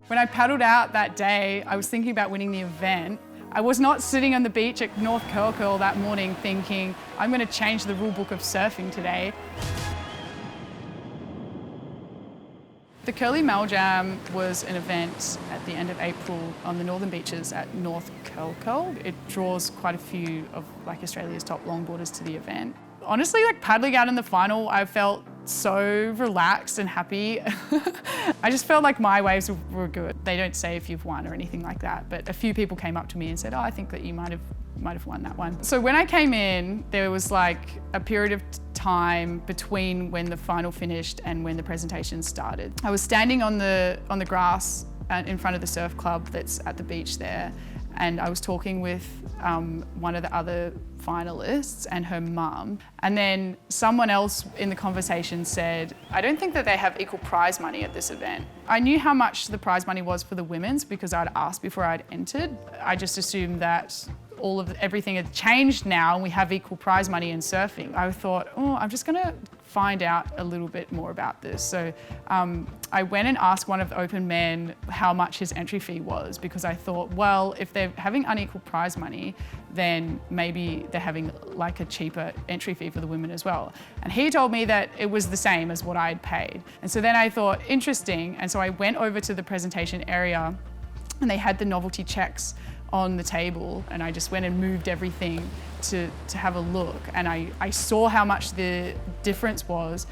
When I paddled out that day, I was thinking about winning the event. I was not sitting on the beach at North Curl that morning thinking, I'm going to change the rule book of surfing today. The Curly Mel Jam was an event at the end of April on the northern beaches at North Curl. It draws quite a few of Australia's top longboarders to the event. Honestly, paddling out in the final, I felt so relaxed and happy. I just felt like my waves were good. They don't say if you've won or anything like that, but a few people came up to me and said, oh, I think that you might have won that one. So when I came in, there was a period of time between when the final finished and when the presentation started. I was standing on the grass in front of the surf club that's at the beach there, and I was talking with one of the other finalists and her mum. And then someone else in the conversation said, I don't think that they have equal prize money at this event. I knew how much the prize money was for the women's because I'd asked before I'd entered. I just assumed that everything had changed now and we have equal prize money in surfing. I thought, oh, I'm just gonna find out a little bit more about this. So I went and asked one of the open men how much his entry fee was, because I thought, well, if they're having unequal prize money, then maybe they're having a cheaper entry fee for the women as well. And he told me that it was the same as what I'd paid. And so then I thought, interesting. And so I went over to the presentation area and they had the novelty checks on the table, and I just went and moved everything to have a look, and I saw how much the difference was,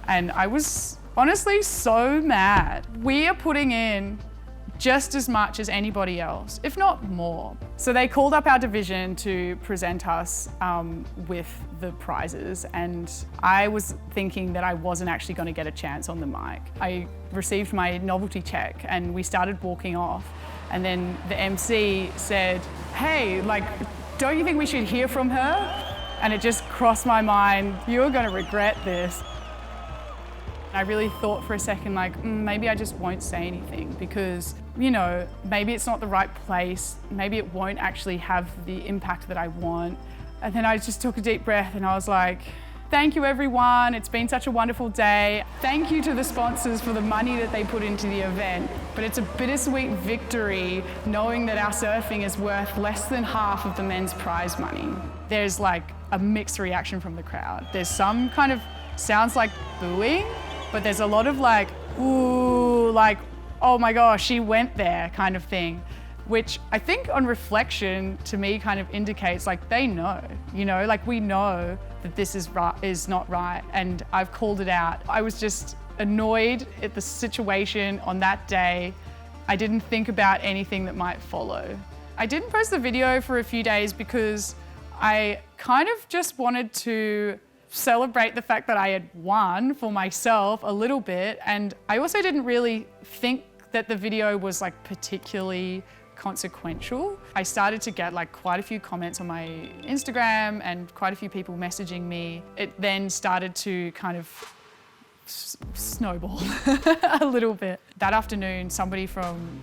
and I was honestly so mad. We are putting in just as much as anybody else, if not more. So they called up our division to present us with the prizes, and I was thinking that I wasn't actually going to get a chance on the mic. I received my novelty check and we started walking off, and then the MC said, hey, don't you think we should hear from her? And it just crossed my mind, you're going to regret this. I really thought for a second, maybe I just won't say anything because, maybe it's not the right place. Maybe it won't actually have the impact that I want. And then I just took a deep breath and I was like, thank you everyone, it's been such a wonderful day. Thank you to the sponsors for the money that they put into the event. But it's a bittersweet victory knowing that our surfing is worth less than half of the men's prize money. There's a mixed reaction from the crowd. There's some kind of sounds like booing, but there's a lot of ooh, oh my gosh, she went there kind of thing, which I think on reflection to me kind of indicates they know, we know that this is not right, and I've called it out. I was just annoyed at the situation on that day. I didn't think about anything that might follow. I didn't post the video for a few days because I kind of just wanted to celebrate the fact that I had won for myself a little bit, and I also didn't really think that the video was particularly consequential. I started to get quite a few comments on my Instagram and quite a few people messaging me. It then started to kind of snowball a little bit. That afternoon, somebody from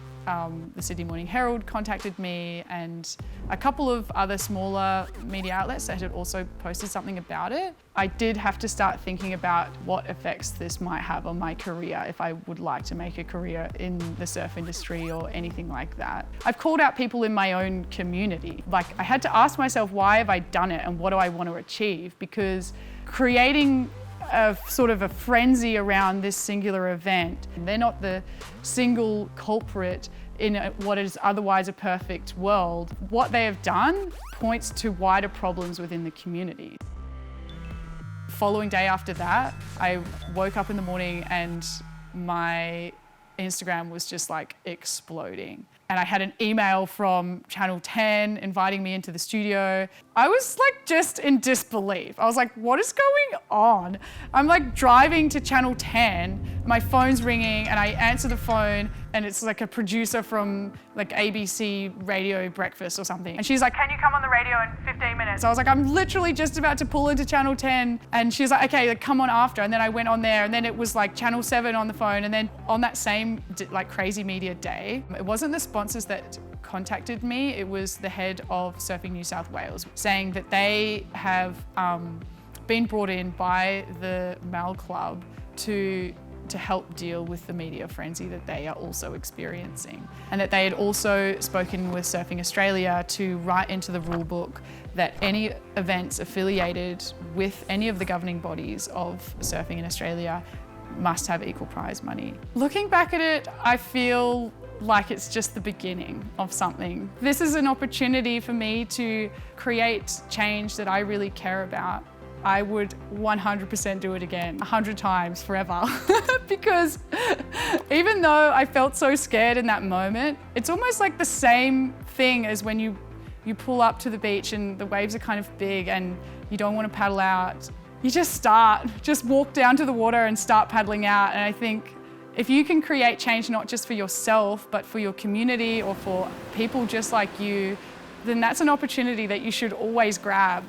the Sydney Morning Herald contacted me, and a couple of other smaller media outlets that had also posted something about it. I did have to start thinking about what effects this might have on my career if I would like to make a career in the surf industry or anything like that. I've called out people in my own community. I had to ask myself, why have I done it and what do I want to achieve? Because creating a sort of a frenzy around this singular event. They're not the single culprit in what is otherwise a perfect world. What they have done points to wider problems within the community. Following day after that, I woke up in the morning and my Instagram was just exploding. And I had an email from Channel 10 inviting me into the studio. I was just in disbelief. I was like, what is going on? I'm driving to Channel 10, my phone's ringing, and I answer the phone, and it's a producer from ABC Radio Breakfast or something. And she's like, can you come on the radio in 15 minutes? I was like, I'm literally just about to pull into Channel 10. And she's like, okay, come on after. And then I went on there, and then it was Channel 7 on the phone. And then on that same crazy media day, it wasn't the sponsors that contacted me, it was the head of Surfing New South Wales saying that they have been brought in by the Mal Club to to help deal with the media frenzy that they are also experiencing. And that they had also spoken with Surfing Australia to write into the rule book that any events affiliated with any of the governing bodies of surfing in Australia must have equal prize money. Looking back at it, I feel like it's just the beginning of something. This is an opportunity for me to create change that I really care about. I would 100% do it again, 100 times, forever. Because even though I felt so scared in that moment, it's almost like the same thing as when you pull up to the beach and the waves are kind of big and you don't want to paddle out. You just walk down to the water and start paddling out. And I think if you can create change not just for yourself, but for your community or for people just like you, then that's an opportunity that you should always grab.